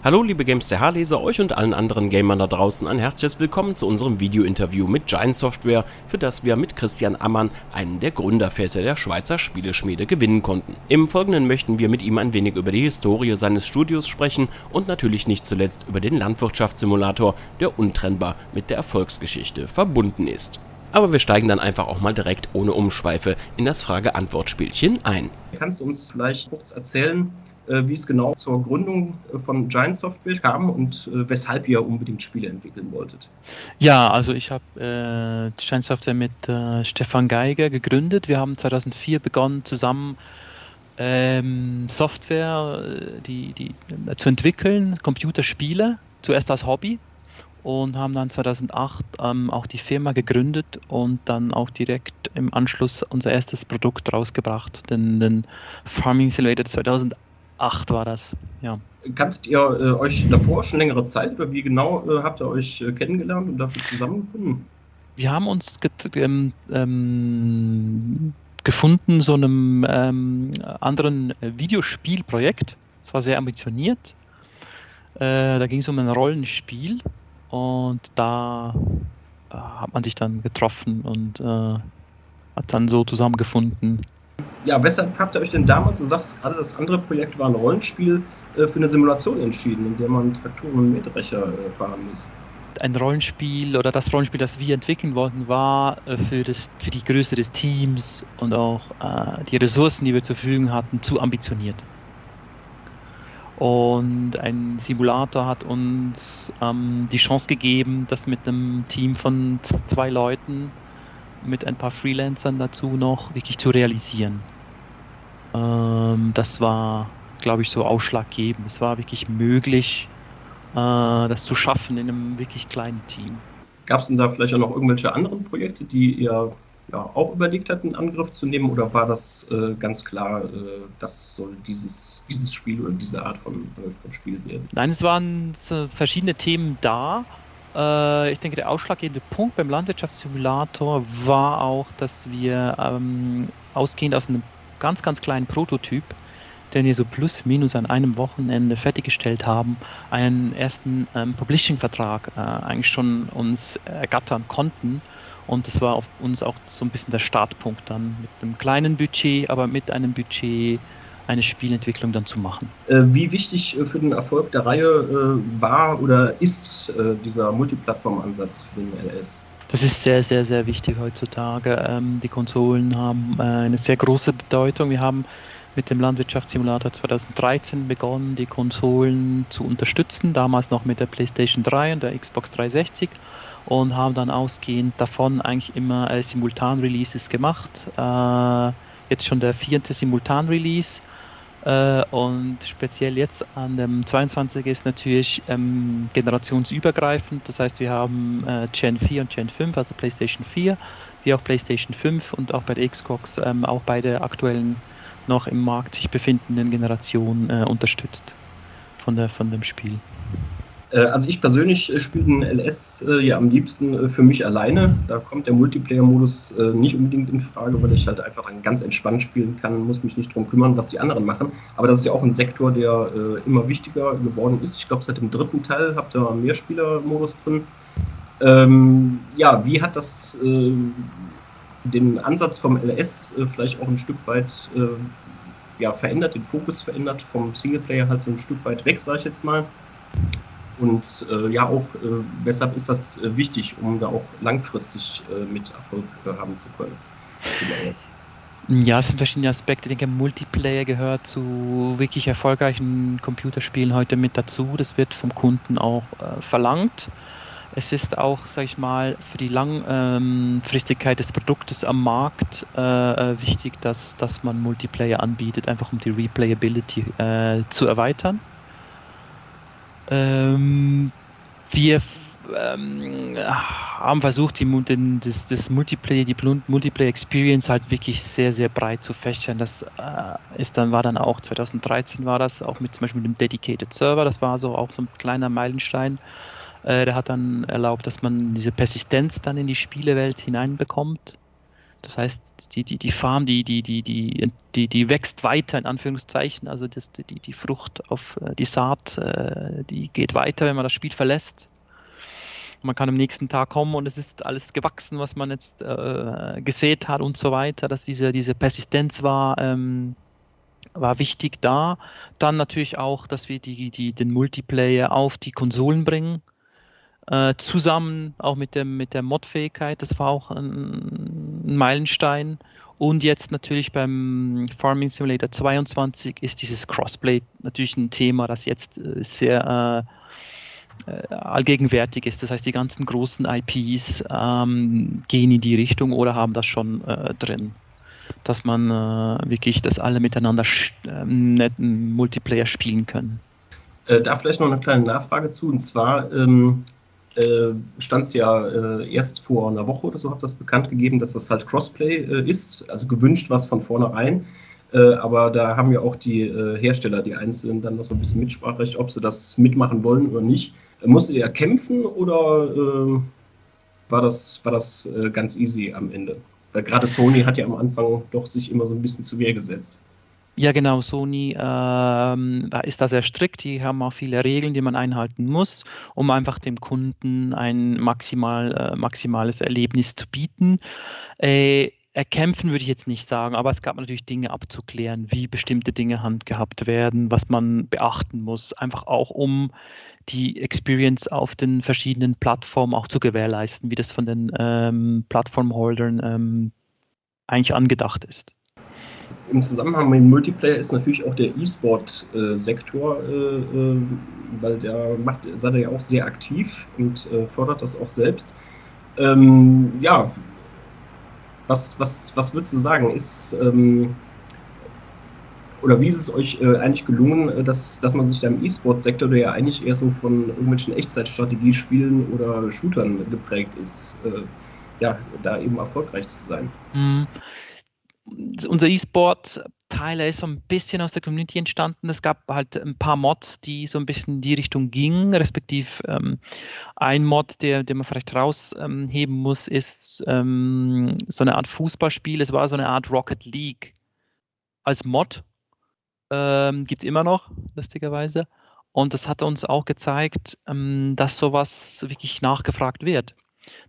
Hallo liebe GamesTH-Leser, euch und allen anderen Gamern da draußen ein herzliches Willkommen zu unserem Video-Interview mit Giant Software, für das wir mit Christian Ammann, einen der Gründerväter der Schweizer Spieleschmiede, gewinnen konnten. Im Folgenden möchten wir mit ihm ein wenig über die Historie seines Studios sprechen und natürlich nicht zuletzt über den Landwirtschaftssimulator, der untrennbar mit der Erfolgsgeschichte verbunden ist. Aber wir steigen dann einfach auch mal direkt ohne Umschweife in das Frage-Antwort-Spielchen ein. Kannst du uns vielleicht kurz erzählen, wie es genau zur Gründung von Giant Software kam und weshalb ihr unbedingt Spiele entwickeln wolltet? Ja, also ich habe Giant Software mit Stefan Geiger gegründet. Wir haben 2004 begonnen, zusammen Software zu entwickeln, Computerspiele, zuerst als Hobby, und haben dann 2008 auch die Firma gegründet und dann auch direkt im Anschluss unser erstes Produkt rausgebracht, den Farming Simulator 2008 war das, ja. Kanntet ihr euch davor schon längere Zeit oder wie genau habt ihr euch kennengelernt und dafür zusammengefunden? Wir haben uns gefunden, so einem anderen Videospielprojekt. Es war sehr ambitioniert. Da ging es um ein Rollenspiel und da hat man sich dann getroffen und hat dann so zusammengefunden. Ja, weshalb habt ihr euch denn damals, du sagst gerade, das andere Projekt war ein Rollenspiel, für eine Simulation entschieden, in der man Traktoren und Mähdrescher fahren ließ? Ein Rollenspiel oder das Rollenspiel, das wir entwickeln wollten, war für die Größe des Teams und auch die Ressourcen, die wir zur Verfügung hatten, zu ambitioniert. Und ein Simulator hat uns die Chance gegeben, das mit einem Team von 2 Leuten, mit ein paar Freelancern dazu noch wirklich zu realisieren. Das war, glaube ich, so ausschlaggebend. Es war wirklich möglich, das zu schaffen in einem wirklich kleinen Team. Gab es denn da vielleicht auch noch irgendwelche anderen Projekte, die ihr auch überlegt habt, in Angriff zu nehmen, oder war das ganz klar, das soll dieses Spiel oder diese Art von Spiel werden? Nein, es waren verschiedene Themen da. Ich denke, der ausschlaggebende Punkt beim Landwirtschaftssimulator war auch, dass wir ausgehend aus einem ganz, ganz kleinen Prototyp, den wir so plus minus an einem Wochenende fertiggestellt haben, einen ersten Publishing-Vertrag eigentlich schon uns ergattern konnten. Und das war auf uns auch so ein bisschen der Startpunkt dann, mit einem kleinen Budget, aber mit einem Budget eine Spielentwicklung dann zu machen. Wie wichtig für den Erfolg der Reihe war oder ist dieser Multiplattform-Ansatz für den LS? Das ist sehr, sehr, sehr wichtig heutzutage. Die Konsolen haben eine sehr große Bedeutung. Wir haben mit dem Landwirtschaftssimulator 2013 begonnen, die Konsolen zu unterstützen, damals noch mit der PlayStation 3 und der Xbox 360, und haben dann ausgehend davon eigentlich immer Simultan-Releases gemacht. Jetzt schon der 4. Simultan-Release. Und speziell jetzt an dem 22 ist natürlich generationsübergreifend. Das heißt, wir haben Gen 4 und Gen 5, also PlayStation 4, wie auch PlayStation 5 und auch bei der Xbox auch beide aktuellen noch im Markt sich befindenden Generationen unterstützt von dem Spiel. Also ich persönlich spiele den LS am liebsten für mich alleine. Da kommt der Multiplayer-Modus nicht unbedingt in Frage, weil ich halt einfach dann ganz entspannt spielen kann, muss mich nicht darum kümmern, was die anderen machen. Aber das ist ja auch ein Sektor, der immer wichtiger geworden ist. Ich glaube, seit dem 3. Teil habt ihr einen Mehrspieler-Modus drin. Wie hat das den Ansatz vom LS vielleicht auch ein Stück weit verändert, den Fokus verändert, vom Singleplayer halt so ein Stück weit weg, sage ich jetzt mal. Und weshalb ist das wichtig, um da auch langfristig mit Erfolg haben zu können? Ja, es sind verschiedene Aspekte. Ich denke, Multiplayer gehört zu wirklich erfolgreichen Computerspielen heute mit dazu. Das wird vom Kunden auch verlangt. Es ist auch, sage ich mal, für die Langfristigkeit des Produktes am Markt wichtig, dass man Multiplayer anbietet, einfach um die Replayability zu erweitern. Wir haben versucht, die Multiplayer Experience halt wirklich sehr, sehr breit zu fächern. Das war dann auch 2013 war das, auch zum Beispiel mit dem Dedicated Server, das war so auch so ein kleiner Meilenstein. Der hat dann erlaubt, dass man diese Persistenz dann in die Spielewelt hineinbekommt. Das heißt, die Farm, die wächst weiter, in Anführungszeichen. Also die Frucht auf die Saat, die geht weiter, wenn man das Spiel verlässt. Man kann am nächsten Tag kommen und es ist alles gewachsen, was man jetzt gesät hat und so weiter. Dass diese Persistenz war wichtig da. Dann natürlich auch, dass wir den Multiplayer auf die Konsolen bringen. Zusammen auch mit der Mod-Fähigkeit, das war auch ein Meilenstein. Und jetzt natürlich beim Farming Simulator 22 ist dieses Crossplay natürlich ein Thema, das jetzt sehr allgegenwärtig ist. Das heißt, die ganzen großen IPs gehen in die Richtung oder haben das schon drin, dass man wirklich, dass alle miteinander netten Multiplayer spielen können. Da vielleicht noch eine kleine Nachfrage zu, und zwar stand es ja erst vor einer Woche oder so, hat das bekannt gegeben, dass das halt Crossplay ist, also gewünscht war es von vornherein, aber da haben ja auch die Hersteller, die Einzelnen, dann noch so ein bisschen Mitspracherecht, ob sie das mitmachen wollen oder nicht. Musstet ihr kämpfen oder war das ganz easy am Ende? Weil gerade Sony hat ja am Anfang doch sich immer so ein bisschen zu Wehr gesetzt. Ja, genau, Sony da ist da sehr strikt, die haben auch viele Regeln, die man einhalten muss, um einfach dem Kunden ein maximales Erlebnis zu bieten. Erkämpfen würde ich jetzt nicht sagen, aber es gab natürlich Dinge abzuklären, wie bestimmte Dinge handgehabt werden, was man beachten muss, einfach auch um die Experience auf den verschiedenen Plattformen auch zu gewährleisten, wie das von den Plattformholdern eigentlich angedacht ist. Im Zusammenhang mit dem Multiplayer ist natürlich auch der E-Sport-Sektor, weil seid ihr ja auch sehr aktiv und fördert das auch selbst. Ja, was würdest du sagen, oder wie ist es euch eigentlich gelungen, dass man sich da im E-Sport-Sektor, der ja eigentlich eher so von irgendwelchen Echtzeitstrategiespielen oder Shootern geprägt ist, da eben erfolgreich zu sein? Unser E-Sport-Teil ist so ein bisschen aus der Community entstanden. Es gab halt ein paar Mods, die so ein bisschen in die Richtung gingen, respektive ein Mod, den man vielleicht rausheben muss, ist so eine Art Fußballspiel. Es war so eine Art Rocket League als Mod. Gibt es immer noch, lustigerweise. Und das hat uns auch gezeigt, dass sowas wirklich nachgefragt wird.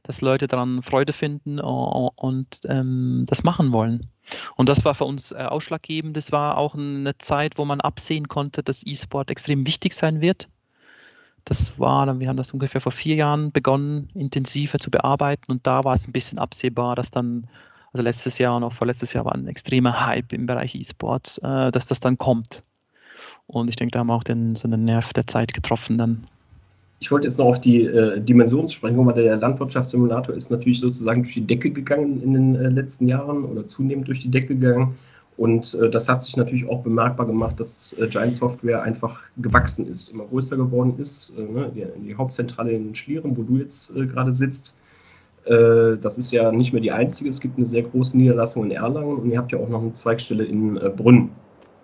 Dass Leute daran Freude finden und das machen wollen. Und das war für uns ausschlaggebend. Das war auch eine Zeit, wo man absehen konnte, dass E-Sport extrem wichtig sein wird. Wir haben das ungefähr vor 4 Jahren begonnen, intensiver zu bearbeiten. Und da war es ein bisschen absehbar, dass dann, also letztes Jahr und auch vorletztes Jahr war ein extremer Hype im Bereich E-Sport, dass das dann kommt. Und ich denke, da haben wir auch so einen Nerv der Zeit getroffen dann. Ich wollte jetzt noch auf die Dimensionssprengung, weil der Landwirtschaftssimulator ist natürlich sozusagen durch die Decke gegangen in den letzten Jahren oder zunehmend durch die Decke gegangen. Und das hat sich natürlich auch bemerkbar gemacht, dass Giant Software einfach gewachsen ist, immer größer geworden ist. Die Hauptzentrale in Schlieren, wo du jetzt gerade sitzt, das ist ja nicht mehr die einzige. Es gibt eine sehr große Niederlassung in Erlangen und ihr habt ja auch noch eine Zweigstelle in Brünn.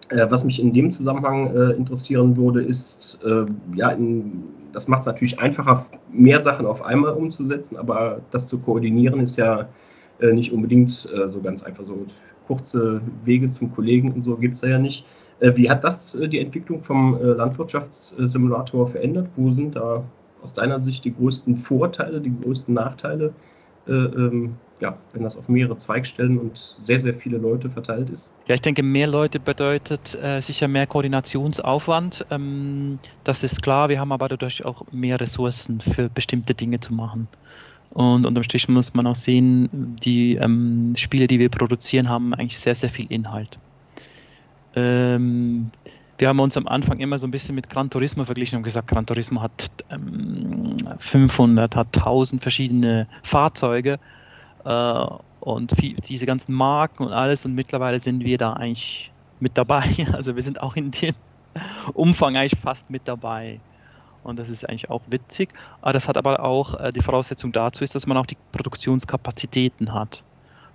Was mich in dem Zusammenhang interessieren würde, ist, das macht es natürlich einfacher, mehr Sachen auf einmal umzusetzen, aber das zu koordinieren ist ja nicht unbedingt so ganz einfach. So kurze Wege zum Kollegen und so gibt es ja nicht. Wie hat das die Entwicklung vom Landwirtschaftssimulator verändert? Wo sind da aus deiner Sicht die größten Vorteile, die größten Nachteile, wenn das auf mehrere Zweigstellen und sehr, sehr viele Leute verteilt ist? Ja, ich denke, mehr Leute bedeutet sicher mehr Koordinationsaufwand. Das ist klar, wir haben aber dadurch auch mehr Ressourcen für bestimmte Dinge zu machen. Und unterm Strich muss man auch sehen, die Spiele, die wir produzieren, haben eigentlich sehr, sehr viel Inhalt. Wir haben uns am Anfang immer so ein bisschen mit Gran Turismo verglichen und gesagt, Gran Turismo hat 500, hat 1000 verschiedene Fahrzeuge und diese ganzen Marken und alles, und mittlerweile sind wir da eigentlich mit dabei. Also wir sind auch in dem Umfang eigentlich fast mit dabei. Und das ist eigentlich auch witzig. Das hat aber auch die Voraussetzung dazu ist, dass man auch die Produktionskapazitäten hat.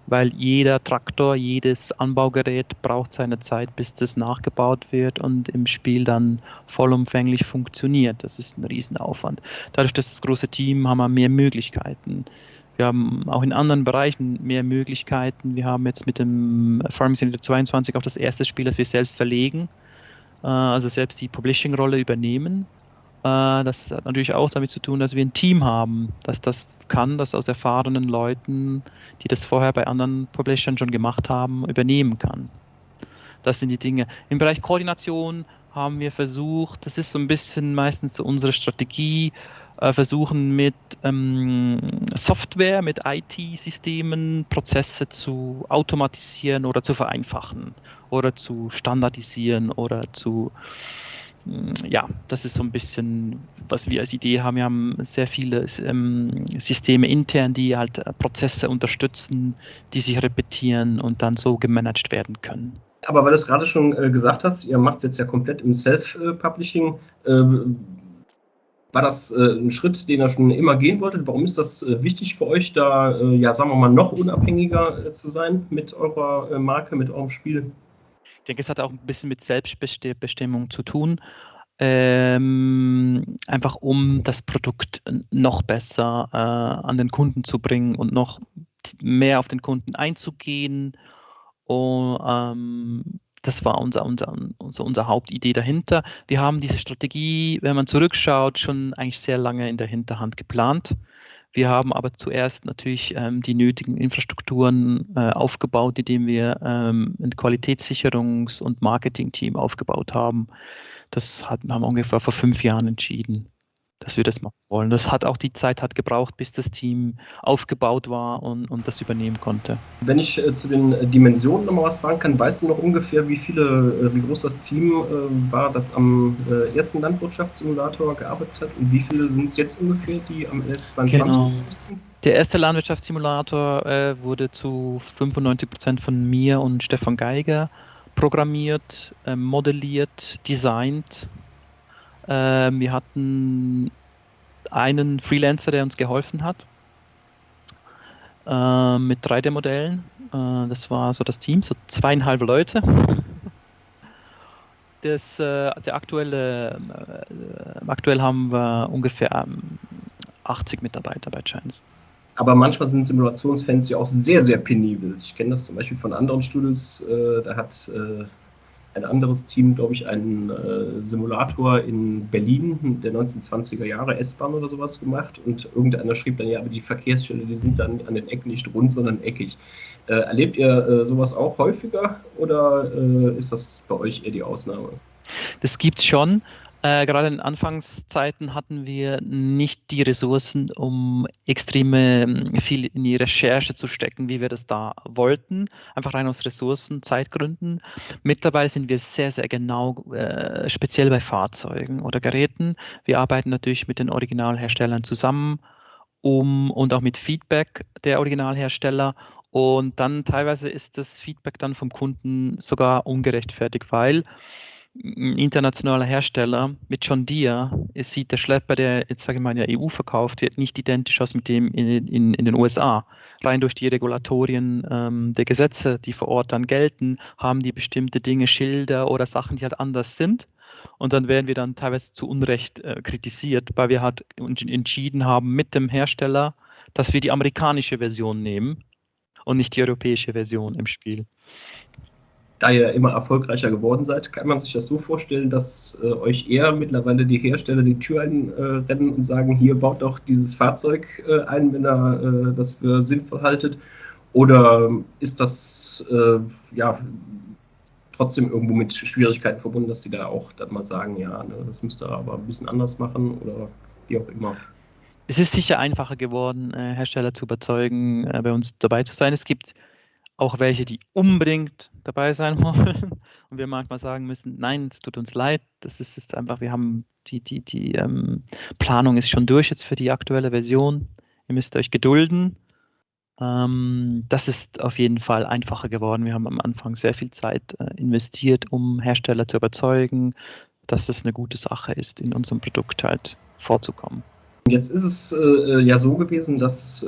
Weil jeder Traktor, jedes Anbaugerät braucht seine Zeit, bis das nachgebaut wird und im Spiel dann vollumfänglich funktioniert. Das ist ein Riesenaufwand. Dadurch, dass das große Team haben wir mehr Möglichkeiten. Wir haben auch in anderen Bereichen mehr Möglichkeiten. Wir haben jetzt mit dem Farming Simulator 22 auch das erste Spiel, das wir selbst verlegen, also selbst die Publishing-Rolle übernehmen. Das hat natürlich auch damit zu tun, dass wir ein Team haben, das aus erfahrenen Leuten, die das vorher bei anderen Publishern schon gemacht haben, übernehmen kann. Das sind die Dinge. Im Bereich Koordination haben wir versucht, das ist so ein bisschen meistens so unsere Strategie, versuchen mit Software, mit IT-Systemen Prozesse zu automatisieren oder zu vereinfachen oder zu standardisieren oder das ist so ein bisschen, was wir als Idee haben. Wir haben sehr viele Systeme intern, die halt Prozesse unterstützen, die sich repetieren und dann so gemanagt werden können. Aber weil du es gerade schon gesagt hast, ihr macht es jetzt ja komplett im Self-Publishing. War das ein Schritt, den ihr schon immer gehen wolltet? Warum ist das wichtig für euch, da, sagen wir mal, noch unabhängiger zu sein mit eurer Marke, mit eurem Spiel? Ich denke, es hat auch ein bisschen mit Selbstbestimmung zu tun. Einfach um das Produkt noch besser an den Kunden zu bringen und noch mehr auf den Kunden einzugehen. Das war unsere Hauptidee dahinter. Wir haben diese Strategie, wenn man zurückschaut, schon eigentlich sehr lange in der Hinterhand geplant. Wir haben aber zuerst natürlich die nötigen Infrastrukturen aufgebaut, indem wir ein Qualitätssicherungs- und Marketing-Team aufgebaut haben. Haben wir ungefähr vor 5 Jahren entschieden, dass wir das machen wollen. Die Zeit hat gebraucht, bis das Team aufgebaut war und das übernehmen konnte. Wenn ich zu den Dimensionen nochmal was fragen kann, weißt du noch ungefähr, wie groß das Team war, das am ersten Landwirtschaftssimulator gearbeitet hat, und wie viele sind es jetzt ungefähr, die am LS22 genau. sind? Der erste Landwirtschaftssimulator wurde zu 95% von mir und Stefan Geiger programmiert, modelliert, designt. Wir hatten einen Freelancer, der uns geholfen hat mit 3D-Modellen. Das war so das Team, so 2,5 Leute. Aktuell haben wir ungefähr 80 Mitarbeiter bei Giants. Aber manchmal sind Simulationsfans ja auch sehr, sehr penibel. Ich kenne das zum Beispiel von anderen Studios. Da hat ein anderes Team, glaube ich, einen Simulator in Berlin der 1920er Jahre, S-Bahn oder sowas gemacht, und irgendeiner schrieb dann, ja, aber die Verkehrsschilder, die sind dann an den Ecken nicht rund, sondern eckig. Erlebt ihr sowas auch häufiger, oder ist das bei euch eher die Ausnahme? Das gibt's schon. Gerade in Anfangszeiten hatten wir nicht die Ressourcen, um extrem viel in die Recherche zu stecken, wie wir das da wollten. Einfach rein aus Ressourcen, Zeitgründen. Mittlerweile sind wir sehr, sehr genau, speziell bei Fahrzeugen oder Geräten. Wir arbeiten natürlich mit den Originalherstellern zusammen und auch mit Feedback der Originalhersteller. Und dann teilweise ist das Feedback dann vom Kunden sogar ungerechtfertigt, weil ein internationaler Hersteller mit John Deere sieht der Schlepper, der jetzt sage ich mal in der EU verkauft wird, nicht identisch aus mit dem in den USA. Rein durch die Regulatorien der Gesetze, die vor Ort dann gelten, haben die bestimmte Dinge, Schilder oder Sachen, die halt anders sind. Und dann werden wir dann teilweise zu Unrecht kritisiert, weil wir halt entschieden haben mit dem Hersteller, dass wir die amerikanische Version nehmen und nicht die europäische Version im Spiel. Da ihr immer erfolgreicher geworden seid, kann man sich das so vorstellen, dass euch eher mittlerweile die Hersteller die Tür einrennen und sagen, hier, baut doch dieses Fahrzeug ein, wenn ihr das für sinnvoll haltet? Oder ist das trotzdem irgendwo mit Schwierigkeiten verbunden, dass die da auch dann mal sagen, ja, ne, das müsst ihr aber ein bisschen anders machen oder wie auch immer? Es ist sicher einfacher geworden, Hersteller zu überzeugen, bei uns dabei zu sein. Es gibt auch welche, die unbedingt dabei sein wollen und wir manchmal sagen müssen, nein, es tut uns leid, das ist jetzt einfach, wir haben die Planung ist schon durch jetzt für die aktuelle Version, ihr müsst euch gedulden. Das ist auf jeden Fall einfacher geworden. Wir haben am Anfang sehr viel Zeit investiert, um Hersteller zu überzeugen, dass das eine gute Sache ist, in unserem Produkt halt vorzukommen. Jetzt ist es ja so gewesen, dass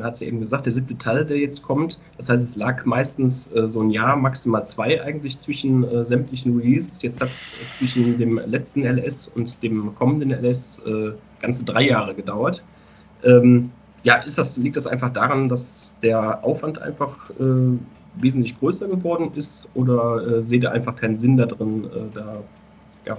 hat sie eben gesagt, der 7. Teil, der jetzt kommt. Das heißt, es lag meistens so ein Jahr, maximal 2 eigentlich zwischen sämtlichen Releases. Jetzt hat es zwischen dem letzten LS und dem kommenden LS ganze 3 Jahre gedauert. Ja, liegt das einfach daran, dass der Aufwand einfach wesentlich größer geworden ist, oder seht ihr einfach keinen Sinn darin, da ja,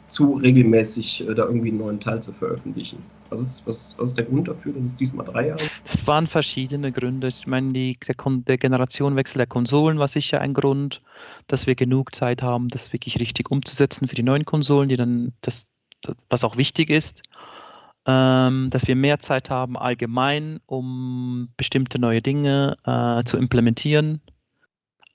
zu regelmäßig da irgendwie einen neuen Teil zu veröffentlichen? Was ist der Grund dafür, dass es diesmal 3 Jahre? Das waren verschiedene Gründe. Ich meine, der Generationenwechsel der Konsolen war sicher ein Grund, dass wir genug Zeit haben, das wirklich richtig umzusetzen für die neuen Konsolen, die dann was auch wichtig ist. Dass wir mehr Zeit haben allgemein, um bestimmte neue Dinge zu implementieren.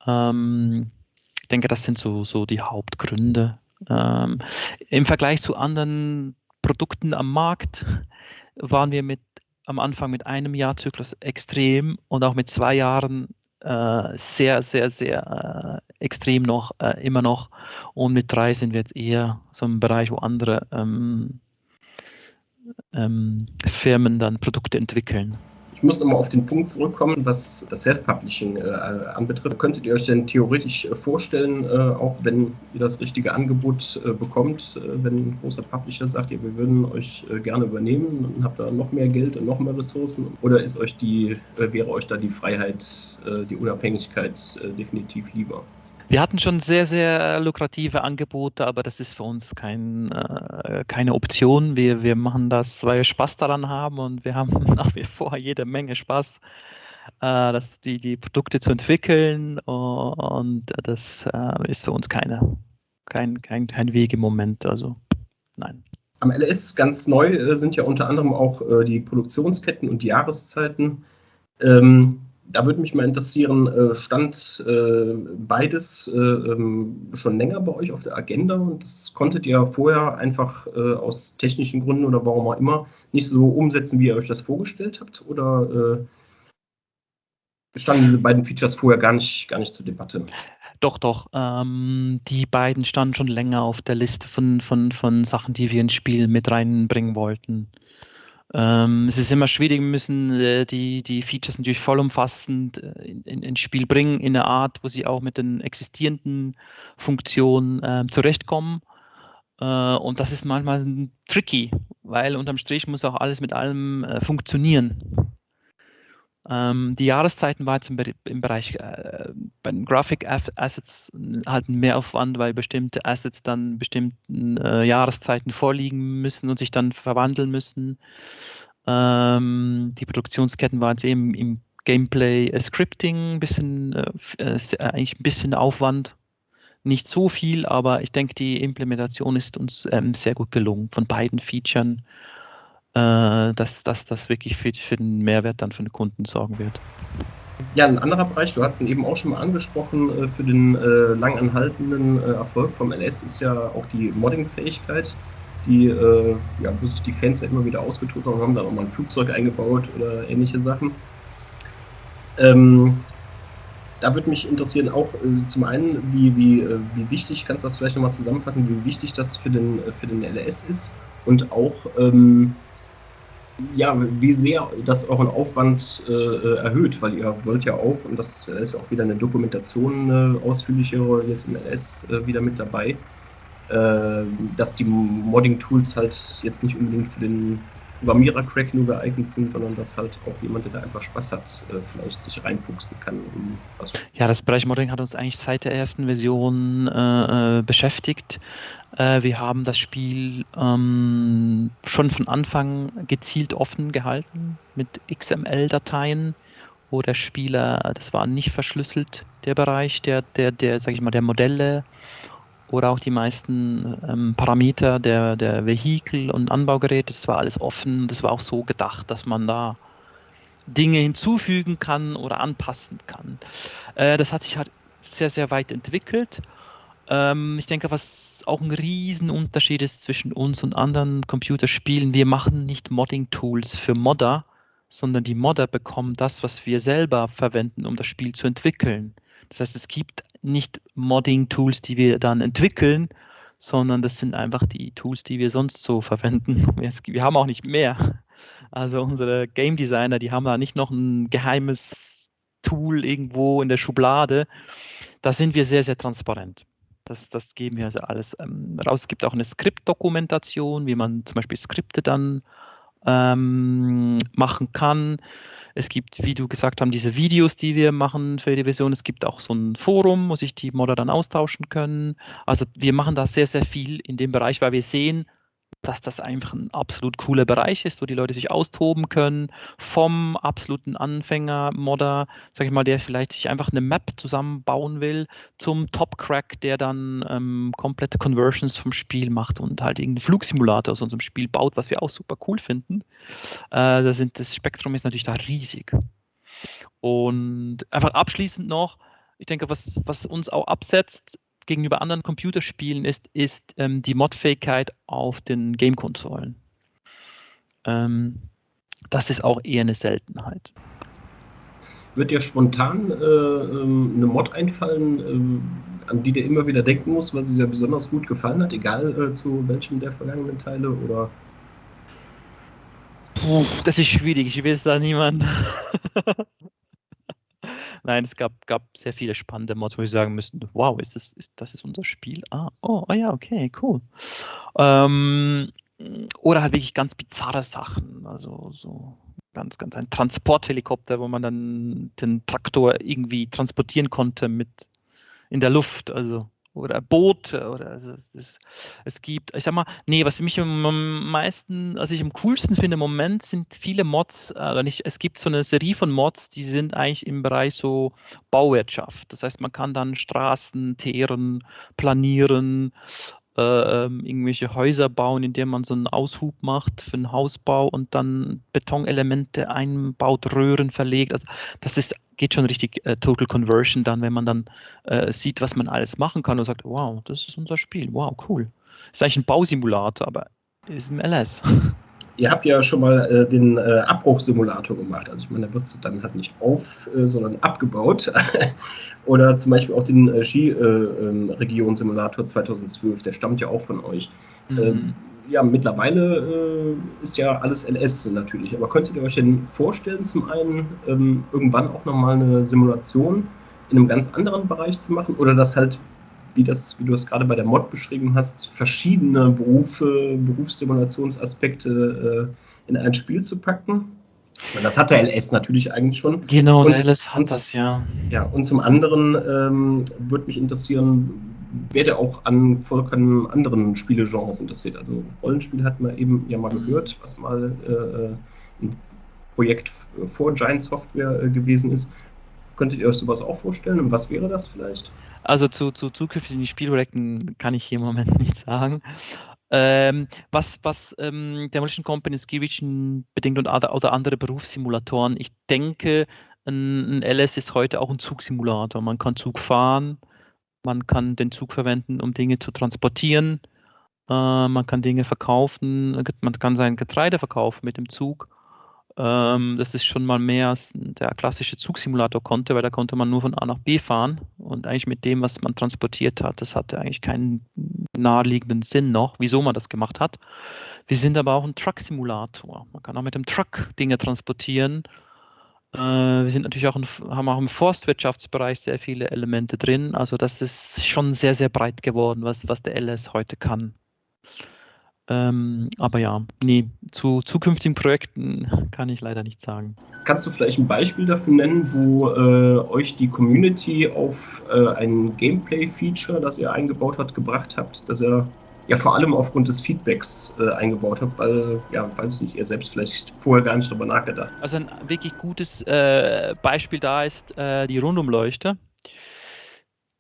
Ich denke, das sind so die Hauptgründe. Im Vergleich zu anderen Produkten am Markt waren wir am Anfang mit 1 Jahr Zyklus extrem und auch mit 2 Jahren sehr, sehr, sehr extrem immer noch. Und mit 3 sind wir jetzt eher so im Bereich, wo andere Firmen dann Produkte entwickeln. Ich muss nochmal auf den Punkt zurückkommen, was das Self-Publishing anbetrifft. Könntet ihr euch denn theoretisch vorstellen, auch wenn ihr das richtige Angebot bekommt, wenn ein großer Publisher sagt, ja, wir würden euch gerne übernehmen und habt da noch mehr Geld und noch mehr Ressourcen, oder wäre euch da die Freiheit, die Unabhängigkeit definitiv lieber? Wir hatten schon sehr, sehr lukrative Angebote, aber das ist für uns keine Option. Wir machen das, weil wir Spaß daran haben, und wir haben nach wie vor jede Menge Spaß, die Produkte zu entwickeln, und das ist für uns kein Weg im Moment. Also nein. Am LS ganz neu sind ja unter anderem auch die Produktionsketten und die Jahreszeiten. Da würde mich mal interessieren, stand beides schon länger bei euch auf der Agenda, und das konntet ihr vorher einfach aus technischen Gründen oder warum auch immer nicht so umsetzen, wie ihr euch das vorgestellt habt? Oder standen diese beiden Features vorher gar nicht zur Debatte? Doch. Die beiden standen schon länger auf der Liste von Sachen, die wir ins Spiel mit reinbringen wollten. Es ist immer schwierig, wir müssen die Features natürlich vollumfassend ins Spiel bringen, in einer Art, wo sie auch mit den existierenden Funktionen zurechtkommen. Und das ist manchmal tricky, weil unterm Strich muss auch alles mit allem funktionieren. Die Jahreszeiten waren jetzt im Bereich bei den Graphic Assets halt ein Mehraufwand, weil bestimmte Assets dann bestimmten Jahreszeiten vorliegen müssen und sich dann verwandeln müssen. Die Produktionsketten waren jetzt eben im Gameplay Scripting eigentlich ein bisschen Aufwand. Nicht so viel, aber ich denke, die Implementation ist uns sehr gut gelungen von beiden Features, dass das wirklich für den Mehrwert dann für den Kunden sorgen wird. Ja, ein anderer Bereich, du hast ihn eben auch schon mal angesprochen, für den langanhaltenden Erfolg vom LS ist ja auch die Modding-Fähigkeit, wo sich die Fans ja immer wieder ausgetobt haben, haben dann auch mal ein Flugzeug eingebaut oder ähnliche Sachen. Da würde mich interessieren, auch zum einen, wie wichtig, kannst du das vielleicht nochmal zusammenfassen, wie wichtig das für den LS ist, und auch wie sehr das euren Aufwand erhöht, weil ihr wollt ja auch, und das ist auch wieder eine Dokumentation ausführlichere jetzt im LS wieder mit dabei, dass die Modding-Tools halt jetzt nicht unbedingt für den Programmierer-Crack nur geeignet sind, sondern dass halt auch jemand, der da einfach Spaß hat, vielleicht sich reinfuchsen kann. Ja, das Bereich Modding hat uns eigentlich seit der ersten Version beschäftigt. Wir haben das Spiel schon von Anfang gezielt offen gehalten mit XML-Dateien, wo der Spieler, das war nicht verschlüsselt, der Bereich der sag ich mal, der Modelle oder auch die meisten Parameter der Vehikel und Anbaugeräte, das war alles offen. Das war auch so gedacht, dass man da Dinge hinzufügen kann oder anpassen kann. Das hat sich halt sehr, sehr weit entwickelt. Ich denke, was auch ein Riesenunterschied ist zwischen uns und anderen Computerspielen, wir machen nicht Modding-Tools für Modder, sondern die Modder bekommen das, was wir selber verwenden, um das Spiel zu entwickeln. Das heißt, es gibt nicht Modding-Tools, die wir dann entwickeln, sondern das sind einfach die Tools, die wir sonst so verwenden. Wir haben auch nicht mehr. Also unsere Game Designer, die haben da nicht noch ein geheimes Tool irgendwo in der Schublade. Da sind wir sehr, sehr transparent. Das geben wir also alles raus. Es gibt auch eine Skriptdokumentation, wie man zum Beispiel Skripte dann machen kann. Es gibt, wie du gesagt hast, diese Videos, die wir machen für die Version. Es gibt auch so ein Forum, wo sich die Modder dann austauschen können. Also wir machen da sehr, sehr viel in dem Bereich, weil wir sehen, dass das einfach ein absolut cooler Bereich ist, wo die Leute sich austoben können, vom absoluten Anfänger-Modder, sag ich mal, der vielleicht sich einfach eine Map zusammenbauen will, zum Top-Crack, der dann komplette Conversions vom Spiel macht und halt irgendeinen Flugsimulator aus unserem Spiel baut, was wir auch super cool finden. Das Spektrum ist natürlich da riesig. Und einfach abschließend noch, ich denke, was uns auch absetzt gegenüber anderen Computerspielen ist die Modfähigkeit auf den Game-Konsolen. Das ist auch eher eine Seltenheit. Wird dir spontan eine Mod einfallen, an die dir immer wieder denken musst, weil sie dir besonders gut gefallen hat, egal zu welchem der vergangenen Teile? Oder? Das ist schwierig, ich weiß da niemanden. Nein, es gab sehr viele spannende Mods, wo wir sagen müssen, wow, das ist unser Spiel? Oh ja, okay, cool. Oder halt wirklich ganz bizarre Sachen, also so ganz ein Transporthelikopter, wo man dann den Traktor irgendwie transportieren konnte in der Luft, also oder Boote oder also es gibt, ich sag mal, was mich am meisten, also ich am coolsten finde im Moment, sind viele Mods, es gibt so eine Serie von Mods, die sind eigentlich im Bereich so Bauwirtschaft. Das heißt, man kann dann Straßen teeren, planieren, irgendwelche Häuser bauen, indem man so einen Aushub macht für einen Hausbau und dann Betonelemente einbaut, Röhren verlegt. Also geht schon richtig Total Conversion dann, wenn man dann sieht, was man alles machen kann und sagt, wow, das ist unser Spiel, wow, cool. Ist eigentlich ein Bausimulator, aber ist ein LS. Ihr habt ja schon mal den Abbruchsimulator gemacht. Also ich meine, da wird es dann halt nicht sondern abgebaut. Oder zum Beispiel auch den Skiregion-Simulator 2012, der stammt ja auch von euch. Ja, mittlerweile ist ja alles LS natürlich. Aber könntet ihr euch denn vorstellen, zum einen irgendwann auch nochmal eine Simulation in einem ganz anderen Bereich zu machen? Oder das halt, wie du es gerade bei der Mod beschrieben hast, verschiedene Berufssimulationsaspekte in ein Spiel zu packen? Das hat der LS natürlich eigentlich schon. Genau, der LS hat das, ja. Ja, und zum anderen würde mich interessieren, wer der auch an vollkommen anderen Spielegenres interessiert. Also Rollenspiel hat man eben ja mal gehört, was mal ein Projekt vor Giant Software gewesen ist. Könntet ihr euch sowas auch vorstellen? Und was wäre das vielleicht? Also zu zukünftigen Spielprojekten kann ich hier im Moment nichts sagen. Was Demolition Company, Skivision bedingt oder andere Berufssimulatoren, ich denke, ein LS ist heute auch ein Zugsimulator. Man kann Zug fahren, man kann den Zug verwenden, um Dinge zu transportieren, man kann Dinge verkaufen, man kann sein Getreide verkaufen mit dem Zug. Das ist schon mal mehr als der klassische Zugsimulator konnte, weil da konnte man nur von A nach B fahren und eigentlich mit dem, was man transportiert hat, das hatte eigentlich keinen naheliegenden Sinn noch, wieso man das gemacht hat. Wir sind aber auch ein Truck-Simulator. Man kann auch mit dem Truck Dinge transportieren. Wir sind natürlich haben auch im Forstwirtschaftsbereich sehr viele Elemente drin. Also das ist schon sehr, sehr breit geworden, was der LS heute kann. Aber ja, zu zukünftigen Projekten kann ich leider nichts sagen. Kannst du vielleicht ein Beispiel dafür nennen, wo euch die Community auf ein Gameplay-Feature, das ihr eingebaut habt, gebracht habt, das ihr ja vor allem aufgrund des Feedbacks eingebaut habt, weil, ja, weiß ich nicht, ihr selbst vielleicht vorher gar nicht darüber nachgedacht. Also ein wirklich gutes Beispiel da ist die Rundumleuchte,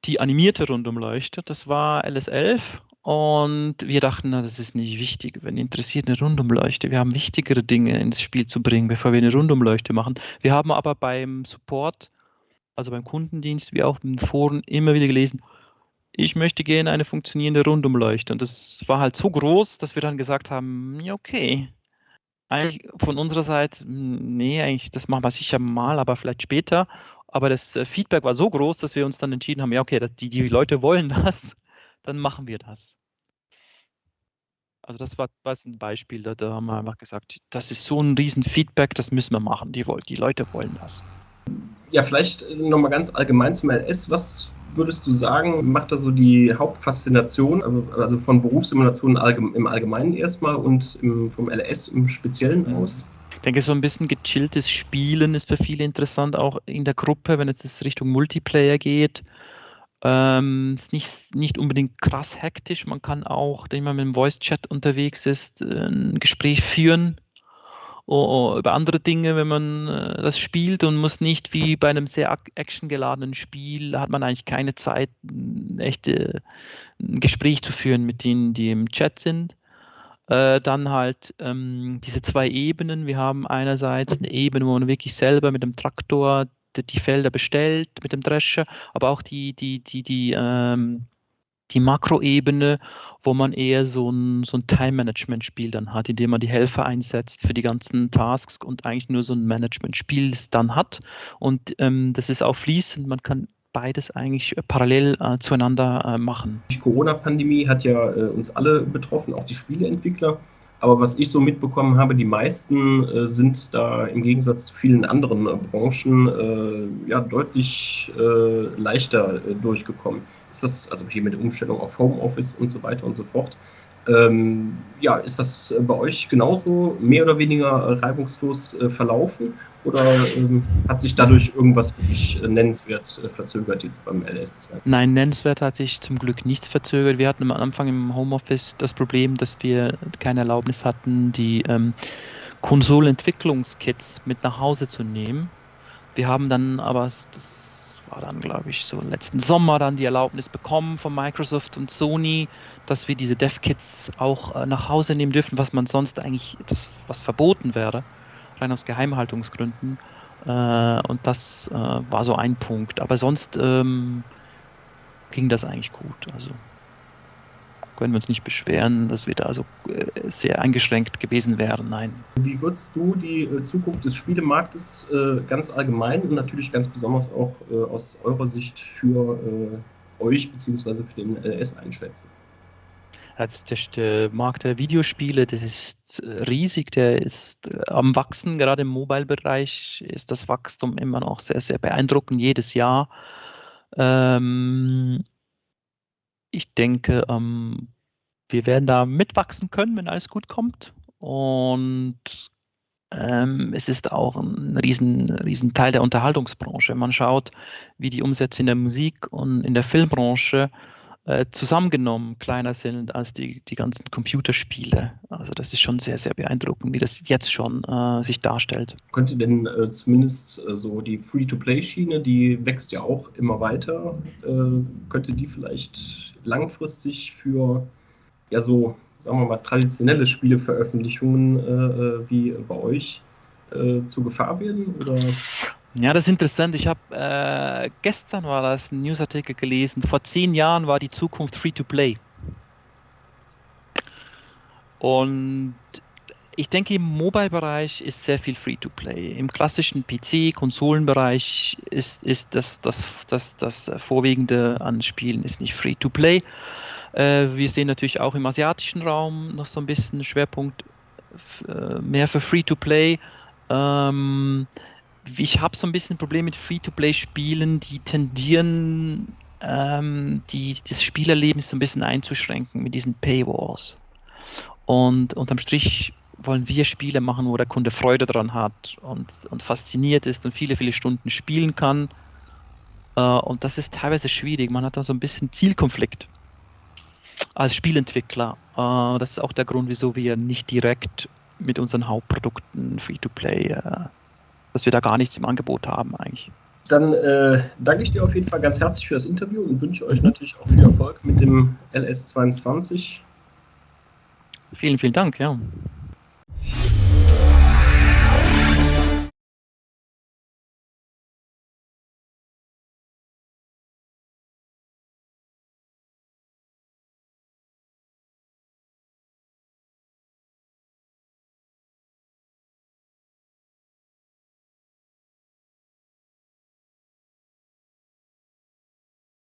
die animierte Rundumleuchte, das war LS11. Und wir dachten, das ist nicht wichtig. Wenn interessiert eine Rundumleuchte, wir haben wichtigere Dinge ins Spiel zu bringen, bevor wir eine Rundumleuchte machen. Wir haben aber beim Support, also beim Kundendienst, wie auch in den Foren immer wieder gelesen, ich möchte gerne eine funktionierende Rundumleuchte. Und das war halt so groß, dass wir dann gesagt haben, ja okay, eigentlich von unserer Seite, eigentlich, das machen wir sicher mal, aber vielleicht später. Aber das Feedback war so groß, dass wir uns dann entschieden haben, ja okay, die Leute wollen das. Dann machen wir das. Also das war ein Beispiel, da haben wir einfach gesagt, das ist so ein riesen Feedback, das müssen wir machen, die Leute wollen das. Ja, vielleicht nochmal ganz allgemein zum LS, was würdest du sagen, macht da so die Hauptfaszination, also von Berufssimulationen im Allgemeinen erstmal und vom LS im Speziellen aus? Ich denke, so ein bisschen gechilltes Spielen ist für viele interessant, auch in der Gruppe, wenn jetzt es Richtung Multiplayer geht. Ist nicht unbedingt krass hektisch. Man kann auch, wenn man mit dem Voice-Chat unterwegs ist, ein Gespräch führen über andere Dinge, wenn man das spielt, und muss nicht wie bei einem sehr actiongeladenen Spiel, hat man eigentlich keine Zeit, ein Gespräch zu führen mit denen, die im Chat sind. Dann halt diese zwei Ebenen. Wir haben einerseits eine Ebene, wo man wirklich selber mit dem Traktor die Felder bestellt, mit dem Drescher, aber auch die Makroebene, wo man eher so ein Time-Management-Spiel dann hat, indem man die Helfer einsetzt für die ganzen Tasks und eigentlich nur so ein Management-Spiel dann hat. Und das ist auch fließend, man kann beides eigentlich parallel zueinander machen. Die Corona-Pandemie hat ja uns alle betroffen, auch die Spieleentwickler. Aber was ich so mitbekommen habe, die meisten sind da im Gegensatz zu vielen anderen Branchen deutlich leichter durchgekommen. Ist das, also hier mit der Umstellung auf Homeoffice und so weiter und so fort, ist das bei euch genauso mehr oder weniger reibungslos verlaufen? Oder hat sich dadurch irgendwas wirklich nennenswert verzögert jetzt beim LS2? Nein, nennenswert hat sich zum Glück nichts verzögert. Wir hatten am Anfang im Homeoffice das Problem, dass wir keine Erlaubnis hatten, die Konsolenentwicklungskits mit nach Hause zu nehmen. Wir haben dann aber, das war dann, glaube ich, so letzten Sommer dann die Erlaubnis bekommen von Microsoft und Sony, dass wir diese Dev-Kits auch nach Hause nehmen dürfen, was man sonst eigentlich, was verboten wäre, rein aus Geheimhaltungsgründen. Und das war so ein Punkt. Aber sonst ging das eigentlich gut. Also können wir uns nicht beschweren, dass wir da also sehr eingeschränkt gewesen wären. Nein. Wie würdest du die Zukunft des Spielemarktes ganz allgemein und natürlich ganz besonders auch aus eurer Sicht für euch bzw. für den LS einschätzen? Der Markt der Videospiele, das ist riesig, der ist am Wachsen. Gerade im Mobile-Bereich ist das Wachstum immer noch sehr, sehr beeindruckend, jedes Jahr. Ich denke, wir werden da mitwachsen können, wenn alles gut kommt. Und es ist auch ein riesen Teil der Unterhaltungsbranche. Man schaut, wie die Umsätze in der Musik und in der Filmbranche zusammengenommen kleiner sind als die ganzen Computerspiele. Also das ist schon sehr, sehr beeindruckend, wie das jetzt schon sich darstellt. Könnte denn zumindest so die Free-to-Play-Schiene, die wächst ja auch immer weiter, könnte die vielleicht langfristig für so, sagen wir mal, traditionelle Spieleveröffentlichungen wie bei euch zur Gefahr werden? Oder? Ja, das ist interessant. Ich habe gestern war das ein Newsartikel gelesen. Vor 10 Jahren war die Zukunft Free-to-Play. Und ich denke, im Mobile-Bereich ist sehr viel Free-to-Play. Im klassischen PC-Konsolenbereich ist das Vorwiegende an Spielen ist nicht Free-to-Play. Wir sehen natürlich auch im asiatischen Raum noch so ein bisschen Schwerpunkt mehr für Free-to-Play. Ich habe so ein bisschen ein Problem mit Free-to-Play-Spielen, die tendieren, das Spielerleben so ein bisschen einzuschränken mit diesen Paywalls. Und unterm Strich wollen wir Spiele machen, wo der Kunde Freude dran hat und fasziniert ist und viele, viele Stunden spielen kann. Und das ist teilweise schwierig. Man hat da so ein bisschen Zielkonflikt als Spielentwickler. Das ist auch der Grund, wieso wir nicht direkt mit unseren Hauptprodukten Free-to-Play, dass wir da gar nichts im Angebot haben eigentlich. Dann danke ich dir auf jeden Fall ganz herzlich für das Interview und wünsche euch natürlich auch viel Erfolg mit dem LS22. Vielen, vielen Dank, ja.